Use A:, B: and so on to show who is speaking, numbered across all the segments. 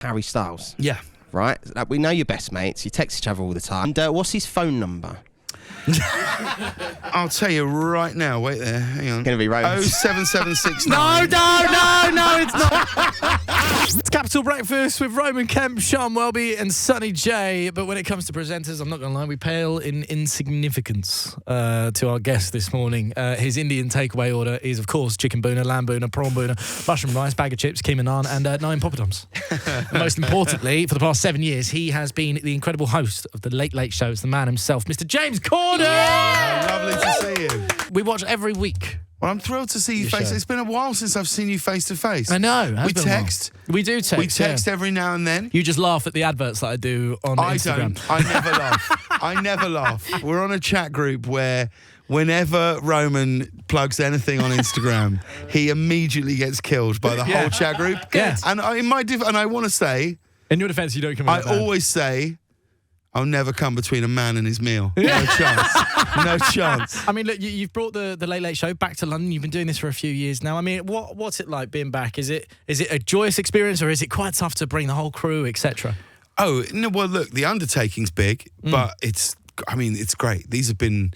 A: Harry Styles.
B: Yeah.
A: Right? Like, we know you're best mates. You text each other all the time. And what's his phone number?
B: I'll tell you right now. Wait there. Hang on.
A: It's going to be Roman.
B: 07769.
C: No, it's not. It's Capital Breakfast with Roman Kemp, Sean Welby and Sonny J. But when it comes to presenters, I'm not going to lie, we pale in insignificance to our guest this morning. His Indian takeaway order is, of course, chicken boona, lamb boona, prawn boona, mushroom rice, bag of chips, keema naan and 9 poppadoms. Most importantly, for the past 7 years, he has been the incredible host of the Late Late Show. It's the man himself, Mr. James Corden.
B: Oh, lovely to see you.
C: We watch every week.
B: Well, I'm thrilled to see you face.
C: show.
B: It's been a while since I've seen you face to face.
C: I know.
B: We text.
C: We do text.
B: We text every now and then.
C: You just laugh at the adverts that I do on Instagram.
B: I never laugh. I never laugh. We're on a chat group where whenever Roman plugs anything on Instagram, he immediately gets killed by the whole chat group.
C: Yeah.
B: And I want to say,
C: In your defence, you don't come in
B: I always say, I'll never come between a man and his meal. No chance. No chance.
C: I mean, look, you've brought the Late Late Show back to London. You've been doing this for a few years now. I mean, what's it like being back? Is it a joyous experience, or is it quite tough to bring the whole crew, etc.?
B: Oh, no, well, look, the undertaking's big, but it's great. These have been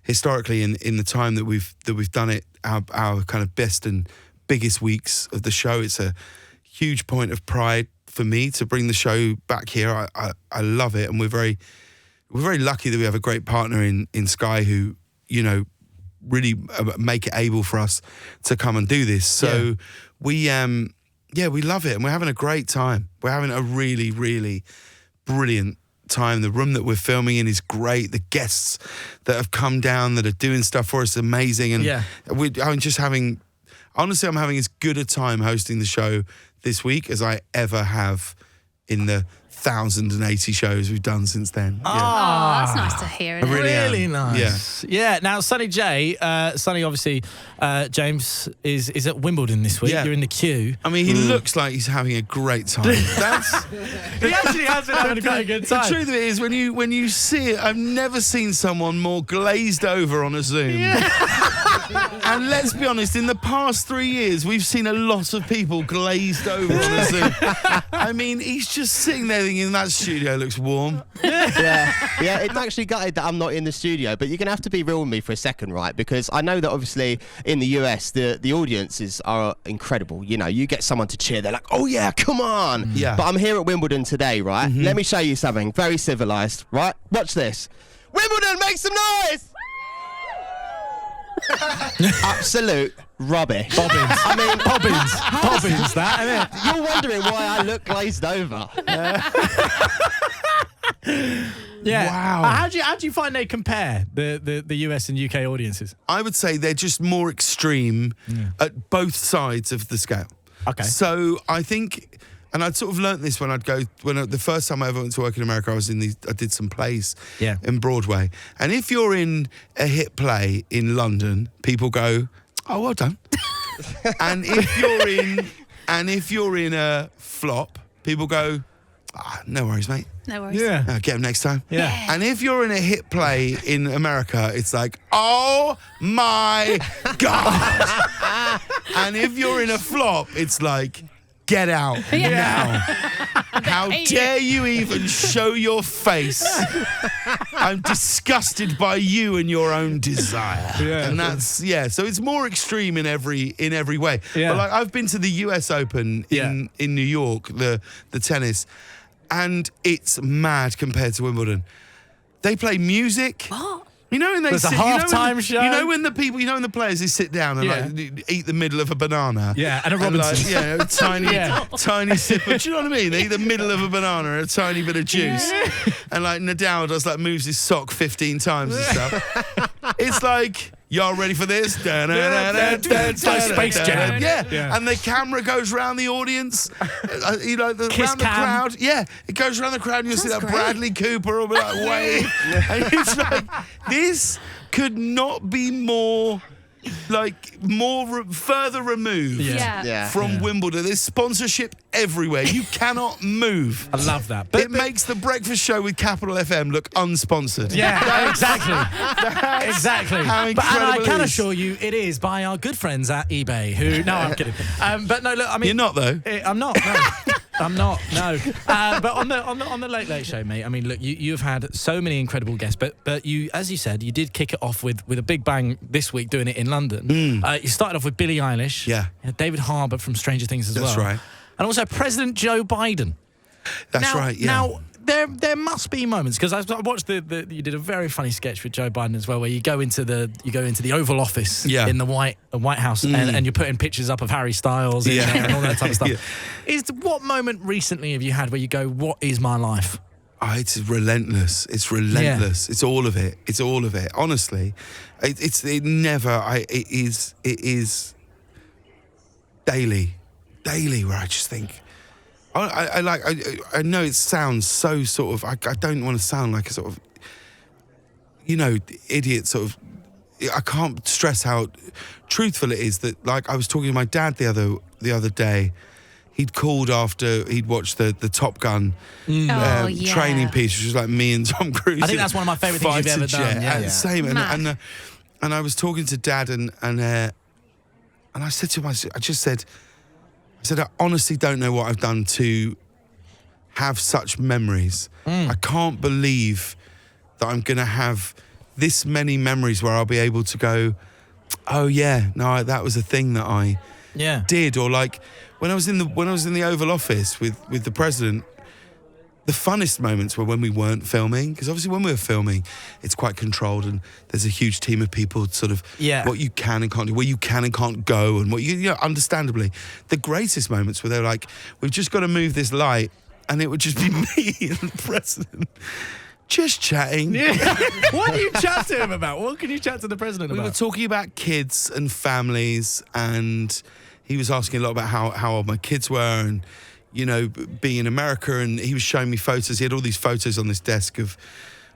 B: historically in the time that we've done it, our kind of best and biggest weeks of the show. It's a huge point of pride for me to bring the show back here. I love it, and we're very lucky that we have a great partner in Sky who, you know, really make it able for us to come and do this. So we love it, and we're having a great time. We're having a really, really brilliant time. The room that we're filming in is great. The guests that have come down that are doing stuff for us are amazing, and I'm having as good a time hosting the show this week as I ever have in the 1,080 shows we've done since then.
D: Oh, that's nice to hear. Isn't it?
C: Really nice. Yeah. Now, Sonny J, Sonny, obviously, James is at Wimbledon this week.
B: Yeah.
C: You're in the queue.
B: I mean, he looks like he's having a great time.
C: He actually has been having quite a good time.
B: The truth of it is, when you see it, I've never seen someone more glazed over on a Zoom. And let's be honest, in the past 3 years, we've seen a lot of people glazed over on a Zoom. I mean, he's just sitting there thinking, that studio looks warm.
A: Yeah, I'm actually gutted that I'm not in the studio, but you're going to have to be real with me for a second, right? Because I know that obviously in the US, the audiences are incredible. You know, you get someone to cheer, they're like, oh yeah, come on.
B: Yeah.
A: But I'm here at Wimbledon today, right? Let me show you something very civilised, right? Watch this. Wimbledon, make some noise! Absolute rubbish.
C: Bobbins. I mean, Bobbins, that, isn't it?
A: You're wondering why I look glazed over.
C: Yeah.
B: Wow.
C: How do you find they compare the US and UK audiences?
B: I would say they're just more extreme at both sides of the scale.
C: Okay.
B: So I think, and I'd sort of learnt this the first time I ever went to work in America, I did some plays in Broadway. And if you're in a hit play in London, people go, oh, well done. and if you're in a flop, people go, no worries, mate.
D: No worries.
C: Yeah.
B: Get them next time.
C: Yeah.
B: And if you're in a hit play in America, it's like, oh my God. And if you're in a flop, it's like, get out now. How dare you even show your face? I'm disgusted by you and your own desire. Yeah. And that's, so it's more extreme in every way.
C: Yeah.
B: But like, I've been to the US Open in New York, the tennis, and it's mad compared to Wimbledon. They play music.
D: What?
B: You know when
C: There's a halftime show.
B: You know when the players they sit down and like eat the middle of a banana.
C: Yeah, and a Robinson's.
B: Like, tiny sip of, do you know what I mean? They eat the middle of a banana and a tiny bit of juice. And like Nadal does like moves his sock 15 times and stuff. It's like, y'all ready for this?
C: It's like Space Jam.
B: Yeah. And the camera goes around the audience, around the crowd. Yeah, it goes around the crowd and you'll see that Bradley Cooper will be like, wave. And it's like, this could not be more further removed from Wimbledon. There's sponsorship everywhere. You cannot move.
C: I love that.
B: It makes the breakfast show with Capital FM look unsponsored.
C: Yeah, exactly. Exactly.
B: How
C: And I can assure you it is by our good friends at eBay who... No, I'm kidding. But no, look, I mean...
B: You're not, though.
C: I'm not, no. I'm not. No. But on the Late Late Show, mate. I mean, look, you've had so many incredible guests, but you, as you said, you did kick it off with a big bang this week, doing it in London. You started off with Billie Eilish.
B: Yeah.
C: David Harbour from Stranger Things as well.
B: That's right.
C: And also President Joe Biden.
B: That's right. Yeah.
C: Now, there must be moments, because I watched you did a very funny sketch with Joe Biden as well, where you go into the Oval Office in the White House and you're putting pictures up of Harry Styles in there and all that type of stuff. What moment recently have you had where you go, what is my life?
B: Oh, it's relentless. It's relentless. It's all of it. It's all of it. Honestly, it is daily, where I just think. I know it sounds so sort of. I don't want to sound like a sort of, idiot sort of. I can't stress how truthful it is that, like, I was talking to my dad the other day. He'd called after he'd watched the Top Gun training piece, which was like me and Tom Cruise.
C: I think that's one of my favourite things you've ever done. Yeah.
B: Same, and I was talking to Dad and I said to him, I said, I honestly don't know what I've done to have such memories. I can't believe that I'm going to have this many memories where I'll be able to go, oh yeah, no, that was a thing that I did. Or like when I was in the Oval Office with the president, the funnest moments were when we weren't filming, because obviously when we were filming, it's quite controlled and there's a huge team of people sort of what you can and can't do, where you can and can't go, and what understandably. The greatest moments were they're like, we've just got to move this light, and it would just be me and the president just chatting.
C: Yeah. What do you chat to him about? What can you chat to the president about?
B: We were talking about kids and families, and he was asking a lot about how old my kids were and, being in America, and he was showing me photos. He had all these photos on this desk of,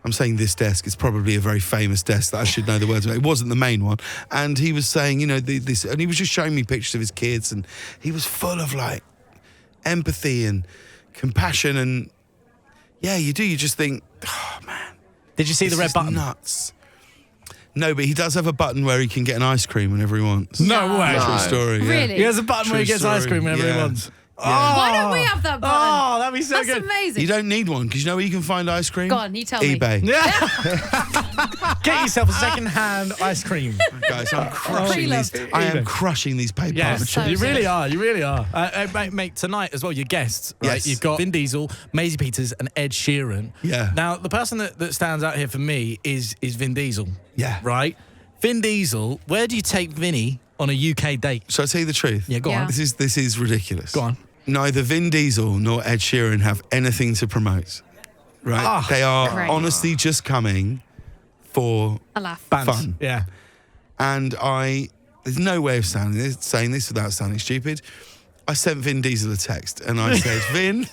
B: I'm saying this desk, it's probably a very famous desk that I should know the words of. It wasn't the main one. And he was saying, this, and he was just showing me pictures of his kids, and he was full of like empathy and compassion, and you just think, oh man.
C: Did you see the red button?
B: Nuts. No, but he does have a button where he can get an ice cream whenever he wants.
C: No way.
B: True story.
D: Really?
C: He has a button where he gets ice cream whenever he wants.
B: Yeah.
C: Oh.
D: Why don't we have that button?
C: Oh, that'd be so
D: That's
C: good.
D: amazing.
B: You don't need one, because you know where you can find ice cream?
D: Go on, you tell me.
B: eBay.
C: Yeah. Get yourself a second-hand ice cream.
B: Guys, I'm crushing these. I am crushing these paper
C: Yes,
D: So
C: you really
D: good.
C: are. You really are. Mate, tonight as well, your guests, right?
B: Yes.
C: You've got Vin Diesel, Maisie Peters, and Ed Sheeran.
B: Yeah.
C: Now, the person that stands out here for me is Vin Diesel.
B: Yeah.
C: Right? Vin Diesel, where do you take Vinny on a UK date?
B: Shall I tell you the truth?
C: Yeah, go
D: Yeah.
C: on.
B: This is ridiculous.
C: Go on.
B: Neither Vin Diesel nor Ed Sheeran have anything to promote. Right? They are
D: Great.
B: honestly just coming for
D: A laugh.
C: Bands.
B: fun.
C: Yeah.
B: And there's no way of saying this without sounding stupid. I sent Vin Diesel a text and I said, Vin,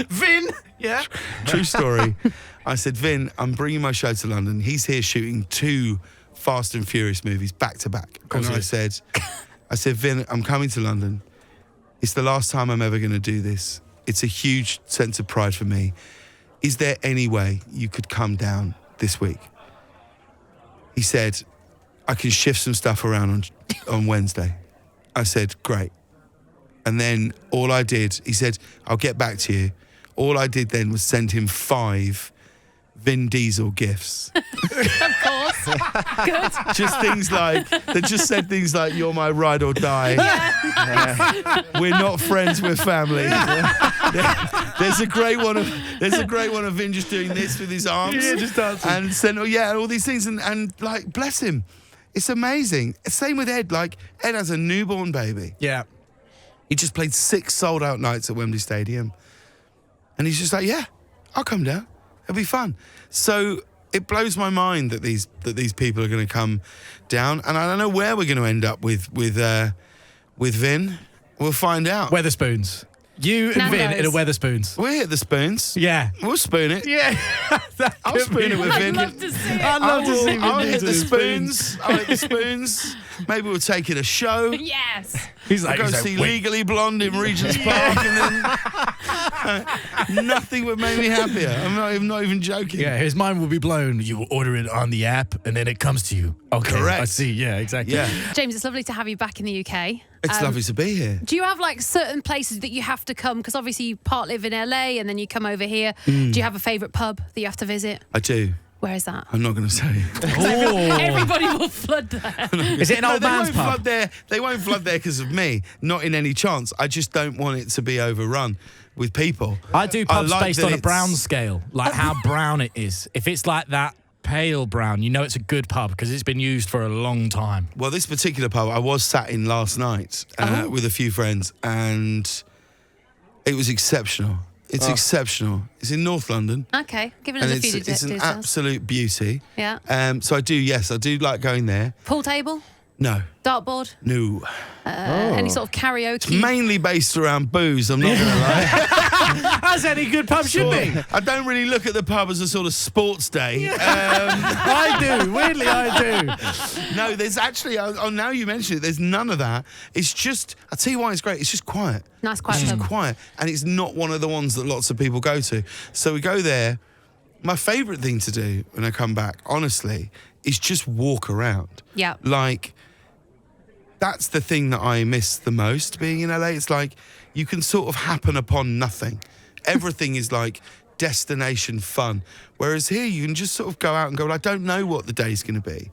C: Vin! Yeah.
B: true story. I said, Vin, I'm bringing my show to London. He's here shooting 2 Fast and Furious movies back to back. And I said, Vin, I'm coming to London. It's the last time I'm ever going to do this. It's a huge sense of pride for me. Is there any way you could come down this week? He said, I can shift some stuff around on Wednesday. I said, great. And then all I did, he said, I'll get back to you. All I did then was send him 5 Vin Diesel gifts.
D: Of course. Good.
B: Just things like, they just said things like, you're my ride or die. We're not friends, we're family. There's a great one of Vin just doing this with his arms.
C: Yeah, just dancing.
B: And sent, all these things, and like, bless him. It's amazing. Same with Ed. Like, Ed has a newborn baby.
C: Yeah.
B: He just played 6 sold-out nights at Wembley Stadium. And he's just like, yeah, I'll come down. It'll be fun. So it blows my mind that these people are going to come down, and I don't know where we're going to end up with Vin. We'll find out.
C: Weatherspoons. You and Vin
D: Nando's.
C: in a Weatherspoons.
B: We'll hit the spoons.
C: Yeah.
B: We'll spoon it.
C: Yeah.
B: I'll spoon it with Vin.
D: I'd love to see it.
C: I'd love to see Vin
B: I'll hit
C: Diesel
B: the
C: in spoons.
B: spoons. I'll hit the spoons. Maybe we'll take it a show.
D: Yes.
C: He's
B: I go see
C: "Wait."
B: Legally Blonde in Regent's Park, and then nothing would make me happier. I'm not even joking.
C: Yeah, his mind will be blown. You will order it on the app, and then it comes to you. Okay,
B: Correct.
C: I see. Yeah, exactly.
B: Yeah.
D: James, it's lovely to have you back in the UK.
B: It's lovely to be here.
D: Do you have like certain places that you have to come? Because obviously you part live in LA and then you come over here. Do you have a favourite pub that you have to visit?
B: I do.
D: Where is that?
B: I'm not going to tell you.
D: Everybody will flood there.
C: Is it an old
B: they
C: man's
B: won't
C: pub?
B: flood there. They won't flood there because of me. Not in any chance. I just don't want it to be overrun with people.
C: I do pubs
B: like
C: based
B: that
C: on a
B: it's-
C: brown scale, like how brown it is. If it's like that pale brown, you know it's a good pub because it's been used for a long time.
B: Well, this particular pub I was sat in last night with a few friends, and it was exceptional. It's exceptional. It's in North London.
D: Okay, giving us
B: And
D: a few
B: it's an
D: details.
B: absolute beauty.
D: Yeah.
B: So I do like going there.
D: Pool table,
B: No.
D: dartboard,
B: No.
D: any sort of karaoke.
B: Mainly based around booze, I'm not going to lie.
C: As any good pub should be.
B: I don't really look at the pub as a sort of sports day.
C: I do. Weirdly, I do.
B: No, there's actually, now you mention it, there's none of that. It's just, I'll tell you why it's great. It's just quiet.
D: Nice quiet
B: It's just
D: pub.
B: quiet. And it's not one of the ones that lots of people go to. So we go there. My favourite thing to do when I come back, honestly, is just walk around.
D: Yeah.
B: Like, that's the thing that I miss the most being in LA. It's like you can sort of happen upon nothing. Everything is like destination fun. Whereas here you can just sort of go out and go, well, I don't know what the day's going to be,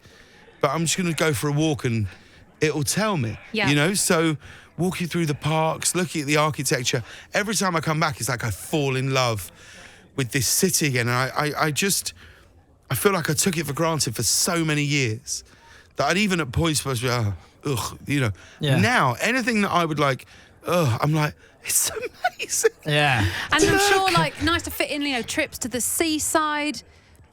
B: but I'm just going to go for a walk and it'll tell me.
D: Yeah.
B: You know, so walking through the parks, looking at the architecture, every time I come back, it's like I fall in love with this city again. And I feel like I took it for granted for so many years that I'd even at points supposed to be, you know.
C: Yeah.
B: Now, anything that I would like, I'm like, it's amazing.
C: Yeah.
D: And I'm sure, like, nice to fit in, you know, trips to the seaside,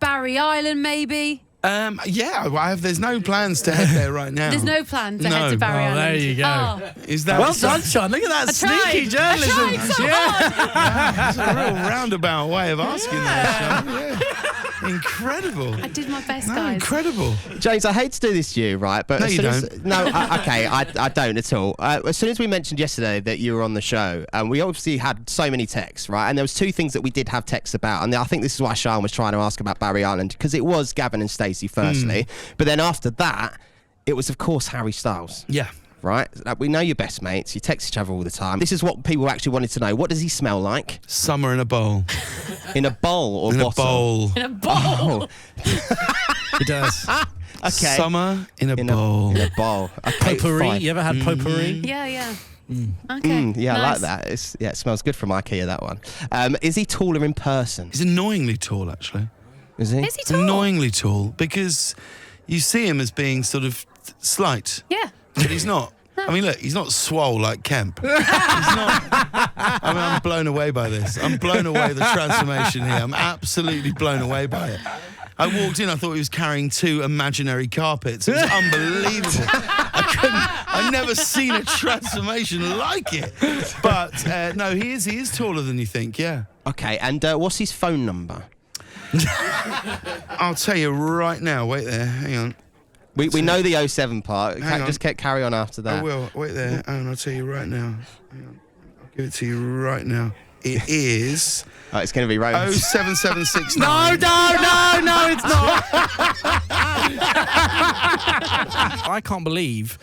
D: Barry Island, maybe.
B: There's no plans to head there right now.
D: There's no plan to head
B: No.
D: to Barry
C: Oh,
D: Island.
C: there you go.
D: Oh,
B: Is that
C: Well done, Sean. Look at that sneaky journalism.
D: I tried so hard.
B: It's a real roundabout way of asking that, Sean. Yeah. Incredible.
D: I did my best,
B: No,
D: guys.
B: incredible.
A: James, I hate to do this to you, right? But
B: No,
A: as
B: you
A: soon as-
B: don't.
A: No, I don't at all. As soon as we mentioned yesterday that you were on the show, we obviously had so many texts, right? And there was two things that we did have texts about, and I think this is why Sean was trying to ask about Barry Island, because it was Gavin and Stacey firstly, but then after that, it was of course Harry Styles.
B: Yeah.
A: Right? Like, we know you're best mates. You text each other all the time. This is what people actually wanted to know. What does he smell like?
B: Summer in a bowl.
A: In a bowl or
B: In a
A: bottle?
B: bowl.
D: In a bowl.
C: It does.
A: Okay.
B: Summer in a bowl.
A: In a bowl. Okay,
C: Potpourri.
A: fine.
C: You ever had potpourri?
D: Yeah. Okay.
A: Yeah, I like
D: nice.
A: that. It smells good from IKEA, that one. Is he taller in person?
B: He's annoyingly tall, actually.
A: Is he?
D: Is he tall?
B: Annoyingly tall, because you see him as being sort of slight,
D: Yeah.
B: but he's not. I mean, look, he's not swole like Kemp. He's not. I mean, I'm blown away by this. I'm blown away the transformation here. I'm absolutely blown away by it. I walked in, I thought he was carrying 2 imaginary carpets. It was unbelievable. I've never seen a transformation like it. But no, he is taller than you think, yeah.
A: Okay, and what's his phone number?
B: I'll tell you right now. Wait there, hang on.
A: We know the 07 part.
B: Hang on.
A: Just carry on after that.
B: I will. Wait there. Hang on, I'll tell you right now. Hang on. I'll give it to you right now. It is
A: Oh, it's going to be Roman.
B: 07769.
C: No, it's not. I can't believe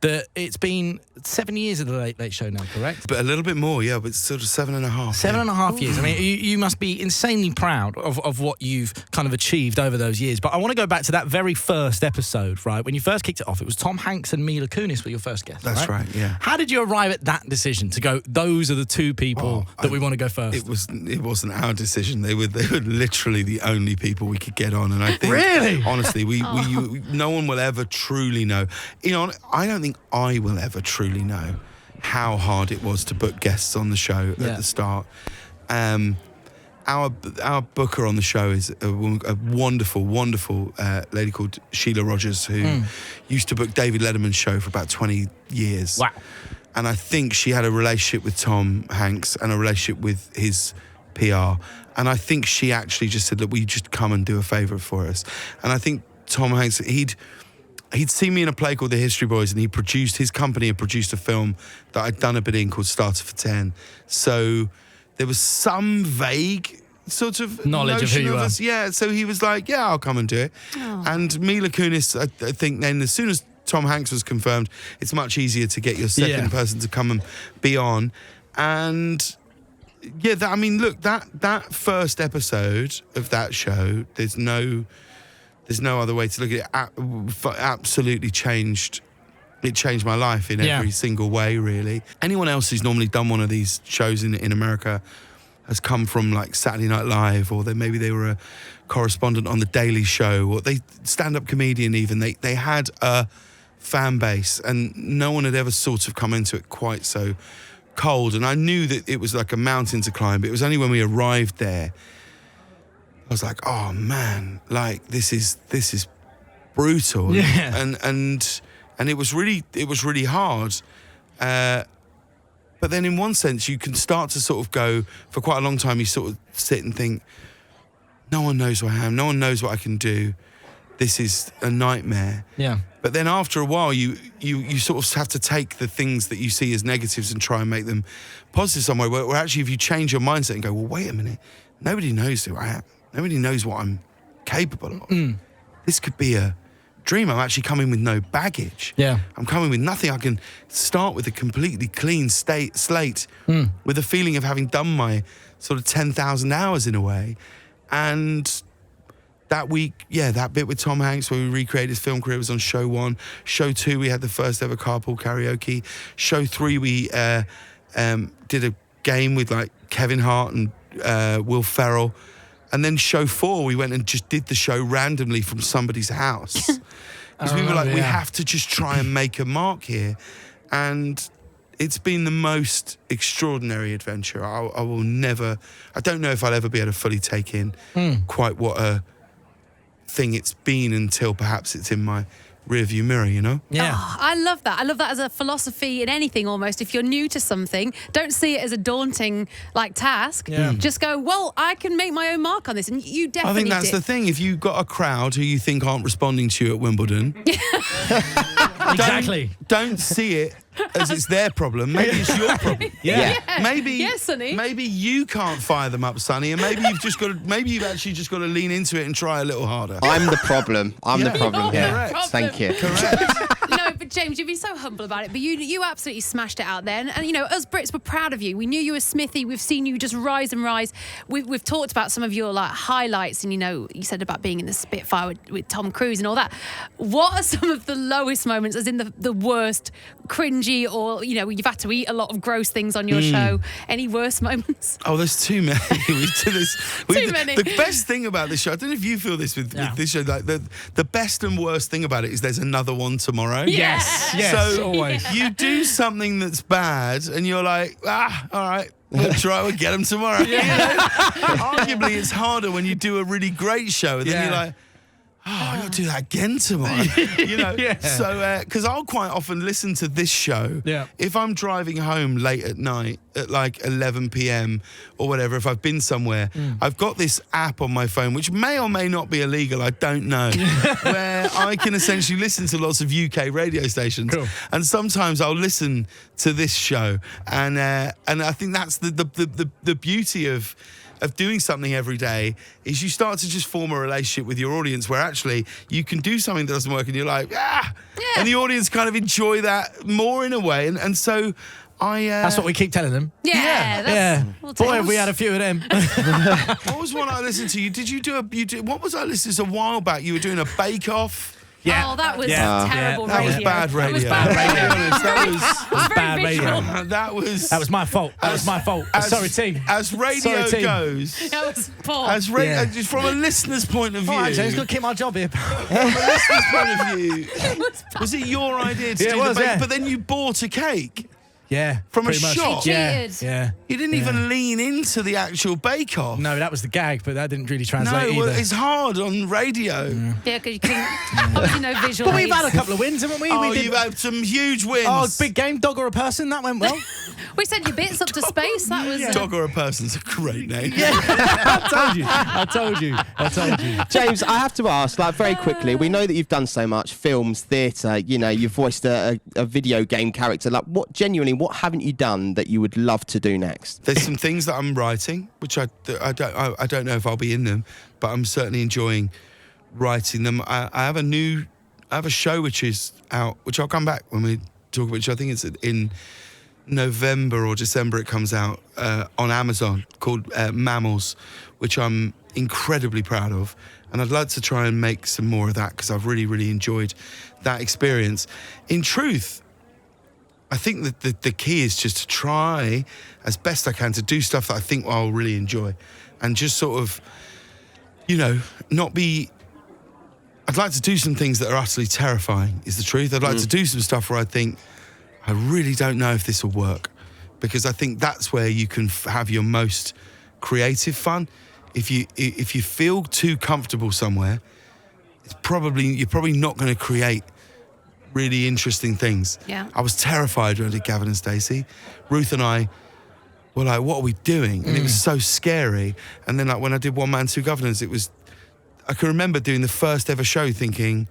C: that it's been 7 years of the Late Late Show now, correct?
B: But a little bit more, yeah, but it's sort of 7.5.
C: 7.5 years. I mean, you must be insanely proud of what you've kind of achieved over those years. But I want to go back to that very first episode, right? When you first kicked it off, it was Tom Hanks and Mila Kunis were your first guests.
B: That's right, yeah.
C: How did you arrive at that decision to go, those are the 2 people that we want to go first?
B: It wasn't our decision. They were literally the only people we could get on, and I think
C: Really?
B: honestly, no one will ever truly know. You know, I don't think I will ever truly know how hard it was to book guests on the show at the start. Our booker on the show is a wonderful lady called Sheila Rogers, who used to book David Letterman's show for about 20 years.
C: Wow.
B: And I think she had a relationship with Tom Hanks and a relationship with his PR. And I think she actually just said, look, will you just come and do a favour for us? And I think Tom Hanks, he'd seen me in a play called The History Boys, and his company had produced a film that I'd done a bit in called Starter for 10. So there was some vague sort of
C: knowledge of who you are.
B: us. Yeah, so he was like, yeah, I'll come and do it.
D: Oh.
B: And Mila Kunis, I think then as soon as Tom Hanks was confirmed, it's much easier to get your second person to come and be on. And yeah, that first episode of that show, there's no other way to look at it. Absolutely changed. It changed my life in every single way, really. Anyone else who's normally done one of these shows in America has come from like Saturday Night Live, or maybe they were a correspondent on The Daily Show, or they stand-up comedian even. They had a fan base, and no one had ever sort of come into it quite so cold. And I knew that it was like a mountain to climb, but it was only when we arrived there I was like, oh man, like this is brutal.
C: Yeah.
B: And it was really hard. But then in one sense you can start to sort of go, for quite a long time you sort of sit and think, no one knows who I am, no one knows what I can do. This is a nightmare.
C: Yeah.
B: But then after a while you sort of have to take the things that you see as negatives and try and make them positive somewhere, where actually if you change your mindset and go, well, wait a minute, nobody knows who I am. Nobody knows what I'm capable of. This could be a dream. I'm actually coming with no baggage.
C: Yeah.
B: I'm coming with nothing. I can start with a completely clean slate with a feeling of having done my sort of 10,000 hours in a way. And that week, that bit with Tom Hanks where we recreated his film career was on show 1. Show 2, we had the first ever carpool karaoke. Show 3, we did a game with like Kevin Hart and Will Ferrell. And then show 4, we went and just did the show randomly from somebody's house. Because we were like, we have to just try and make a mark here. And it's been the most extraordinary adventure. I will never, I don't know if I'll ever be able to fully take in quite what a thing it's been until perhaps it's in my rearview mirror, you know?
C: Yeah.
D: Oh, I love that. I love that as a philosophy in anything almost. If you're new to something, don't see it as a daunting task.
C: Yeah.
D: Just go, well, I can make my own mark on this. And you definitely
B: I think that's the thing. If you've got a crowd who you think aren't responding to you at Wimbledon,
C: Exactly.
B: don't see it as it's their problem. Maybe it's your problem.
C: Yeah.
B: Maybe,
D: Yes, Sonny.
B: maybe you can't fire them up, Sonny, and maybe you've actually just got to lean into it and try a little harder.
A: I'm the problem. I'm the
B: Yeah.
A: problem
D: You're
A: here.
D: the problem.
A: Thank you.
D: No, but James, you've been so humble about it, but you absolutely smashed it out there. And you know, us Brits were proud of you. We knew you were Smithy. We've seen you just rise and rise. We've talked about some of your highlights, and you know, you said about being in the Spitfire with Tom Cruise and all that. What are some of the lowest moments, as in the worst, cringy, or you know, you've had to eat a lot of gross things on your show? Any worst moments?
B: Oh, there's too many.
D: Too many.
B: The best thing about this show, I don't know if you feel this with this show, like the best and worst thing about it is there's another one tomorrow.
C: Yes. Yes.
B: So
C: always.
B: you do something that's bad and you're like, all right, we'll get them tomorrow. You know? Arguably, it's harder when you do a really great show and then you're like, I'll do that again tomorrow. You know? So, because I'll quite often listen to this show if I'm driving home late at night at like 11 p.m. or whatever, if I've been somewhere. I've got this app on my phone, which may or may not be illegal, I don't know, where I can essentially listen to lots of UK radio stations.
C: Cool.
B: And sometimes I'll listen to this show. And I think that's the beauty of doing something every day is you start to just form a relationship with your audience where actually you can do something that doesn't work and you're like, and the audience kind of enjoy that more in a way. And so that's
C: what we keep telling them.
D: We'll take
C: Boy,
D: it.
C: have we had a few of them.
B: what was one I listened to? What was I listening to a while back? You were doing a bake-off.
D: Oh, that was terrible
B: That
D: radio.
B: was bad radio.
D: That was bad radio.
B: That was
C: bad radio.
B: that was
C: my fault. That was my fault. Sorry, team.
B: As radio
C: Sorry, team.
B: goes.
D: That was poor.
B: As radio, just from a listener's point of view.
C: Oh, actually, I was going to keep my job here.
B: From a listener's point of view, was it your idea to do
C: it was,
B: the bake?
C: yeah.
B: But then you bought a cake.
C: Yeah.
B: From a
C: pretty much.
B: shot?
C: Yeah.
D: Cheated.
C: Yeah.
B: You didn't even lean into the actual bake-off.
C: No, that was the gag, but that didn't really translate
B: No,
C: either.
B: well, it's hard on radio.
D: Yeah, because you couldn't. Obviously, no visual.
C: But we've had a
D: aids.
C: couple of wins, haven't we?
B: Oh,
C: we did,
B: you've had some huge wins.
C: oh, big game, dog or a person? That went well.
D: We sent you bits up to space. That was.
B: Dog or a person's a great name.
C: I told you.
A: James, I have to ask, like, very quickly, we know that you've done so much, films, theatre, you know, you've voiced a video game character. Like, what haven't you done that you would love to do next?
B: There's some things that I'm writing, which I don't know if I'll be in them, but I'm certainly enjoying writing them. I have a show which is out, which I'll come back when we talk about, which I think it's in November or December it comes out on Amazon, called Mammals, which I'm incredibly proud of, and I'd like to try and make some more of that because I've really, really enjoyed that experience. In truth, I think that the key is just to try as best I can to do stuff that I think I'll really enjoy, and just sort of, you know, not be. I'd like to do some things that are utterly terrifying, is the truth. I'd like to do some stuff where I think, I really don't know if this will work, because I think that's where you can have your most creative fun. If you feel too comfortable somewhere, you're probably not going to create really interesting things.
D: Yeah.
B: I was terrified when I did Gavin and Stacey. Ruth and I were like, what are we doing? And it was so scary. And then, like, when I did One Man, Two Governors, I can remember doing the first ever show thinking,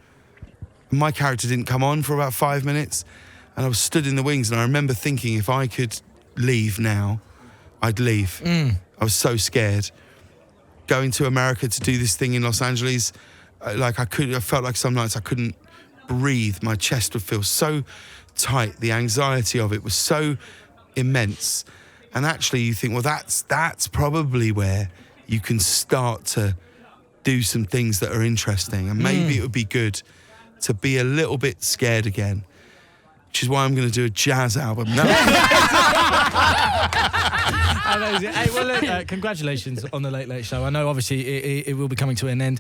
B: my character didn't come on for about 5 minutes, and I was stood in the wings, and I remember thinking, if I could leave now, I'd leave. I was so scared. Going to America to do this thing in Los Angeles, I felt like some nights I couldn't breathe. My chest would feel so tight. The anxiety of it was so immense. And actually you think, well, that's probably where you can start to do some things that are interesting. And maybe it would be good to be a little bit scared again, which is why I'm going to do a jazz album. No.
C: Amazing. Hey, well, look, congratulations on the Late Late Show. I know, obviously, it will be coming to an end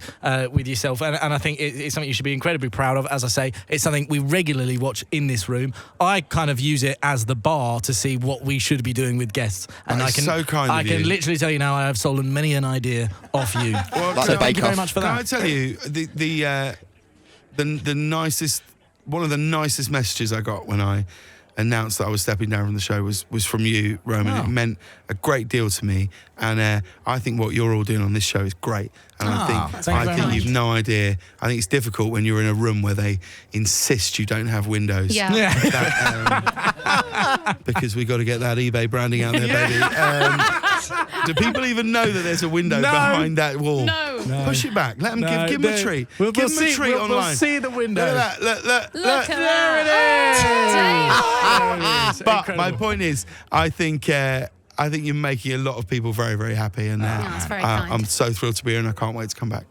C: with yourself, and I think it's something you should be incredibly proud of. As I say, it's something we regularly watch in this room. I kind of use it as the bar to see what we should be doing with guests, and I can literally tell you now, I have stolen many an idea off you.
B: Well,
C: so thank you very much for that.
B: Can I tell you the nicest, one of the nicest messages I got when I announced that I was stepping down from the show was from you, Roman.
C: Oh.
B: It meant a great deal to me, and I think what you're all doing on this show is great. And I think you've no idea. I think it's difficult when you're in a room where they insist you don't have windows.
D: Yeah.
B: Because we got to get that eBay branding out there, baby. Do people even know that there's a window behind that wall?
D: No.
B: Push it back. Let them give them a treat. Give them a treat online.
C: We'll see the window.
B: Look at that. Look.
D: There
C: it is.
B: But my point is, I think you're making a lot of people very, very happy, and
D: that's very kind.
B: I'm so thrilled to be here, and I can't wait to come back.